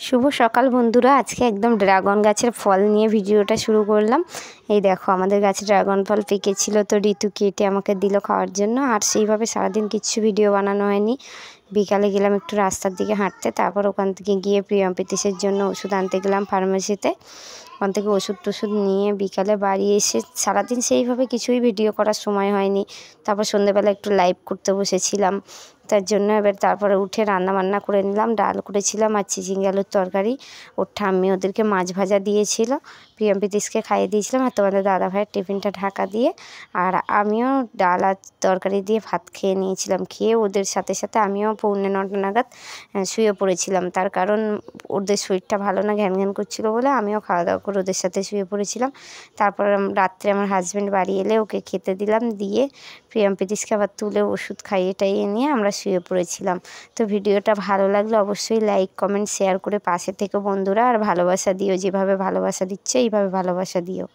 শুভ সকাল বন্ধুরা। আজকে একদম ড্রাগন গাছের ফল নিয়ে ভিডিওটা শুরু করলাম। এই দেখো আমাদের গাছে ড্রাগন ফল পেকেছিল, তো ঋতু কেটে আমাকে দিল খাওয়ার জন্য। আর সেইভাবে সারাদিন কিচ্ছু ভিডিও বানানো হয়নি। বিকালে গেলাম একটু রাস্তার দিকে হাঁটতে, তারপর ওখান থেকে গিয়ে প্রিয়ম প্রীতিশের জন্য ওষুধ আনতে গেলাম ফার্মেসিতে। ওখান থেকে ওষুধ টষুধ নিয়ে বিকালে বাড়ি এসে সারাদিন সেইভাবে কিছুই ভিডিও করার সময় হয়নি। তারপর সন্ধ্যেবেলা একটু লাইভ করতে বসেছিলাম, তার জন্য এবার তারপরে উঠে রান্না বান্না করে নিলাম। ডাল করেছিলাম আর চিচিঙ্গে আলুর তরকারি। ওর ঠাম্মি ওদেরকে মাছ ভাজা দিয়েছিল, প্রিয়ম প্রীতিশকে খাইয়ে দিয়েছিলাম। আর তোমাদের দাদা ভাইয়ের টিফিনটা ঢাকা দিয়ে আর আমিও ডাল আর তরকারি দিয়ে ভাত খেয়ে নিয়েছিলাম। খেয়ে ওদের সাথে সাথে আমিও 9:45 নাগাদ শুয়ে পড়েছিলাম। তার কারণ ওদের শরীরটা ভালো না, ঘ্যান ঘ্যান করছিলো বলে আমিও খাওয়া দাওয়া করে ওদের সাথে শুয়ে পড়েছিলাম। তারপর রাত্রে আমার হাজব্যান্ড বাড়ি এলে ওকে খেতে দিলাম, দিয়ে প্রিয়ম প্রীতিশকে আবার তুলে ওষুধ খাইয়ে টাইয়ে নিয়ে আমরা শুয়ে পড়েছিলাম। তো ভিডিওটা ভালো লাগলে অবশ্যই লাইক কমেন্ট শেয়ার করে পাশে থেকে বন্ধুরা, আর ভালোবাসা দিও। যেভাবে ভালোবাসা দিচ্ছ এইভাবে ভালোবাসা দিও।